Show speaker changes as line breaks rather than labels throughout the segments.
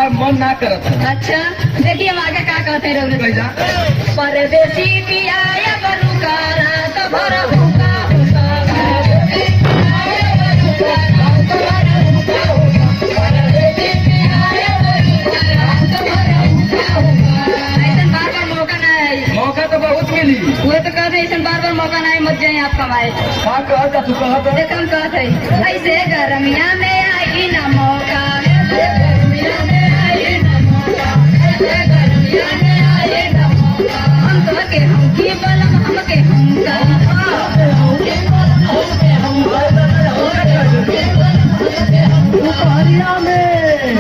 हमारा मन ना करत है।
अच्छा देखिए हम आगे क्या कहते हैं रउरे।
कैसा
परदेसी पिया या बरुका रात भर हुका हुका परदेसी पिया या बरुका रात भर हुका हुका। ऐसा बार-बार मौका ना है।
मौका तो बहुत मिली।
वो तो कहते ऐसा बार-बार मौका नहीं मत जाए आप कमाए।
हाँ कहता तू कहत है।
देखो हम कहते हैं ऐसे गर्मिया में आई ना मौका, ऐसे गर्मिया में आई ना मौका, ऐसे गर्मिया में आई ना मौका। हम तो के हम की बलम हम के हम का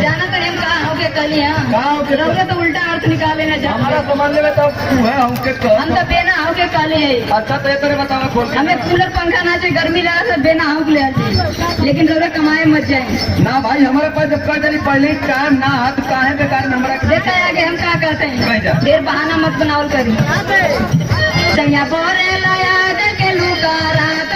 जाना तो हम कहा हो के कलिया
गाँव के
रउरे तो उल्टा अर्थ निकाले ना
हमारा
जाना।
समझ में तब तू है हमके
हम
कह।
तो बेना हो के काले है।
अच्छा तो ये तेरे बतावा खोल के।
हमें कूलर पंखा ना चाहिए, गर्मी लगा तो बेना हो के ले आते, लेकिन रउरे कमाए मत जाए।
ना भाई हमारे पास जब कह जानी पहले ही टाइम ना हाथ काहे बेकार में हमारा
देखा है आगे हम क्या कहते हैं।
कैसा
ढेर बहाना मत बनावल करी। सैया बोरे लाया के लुका रात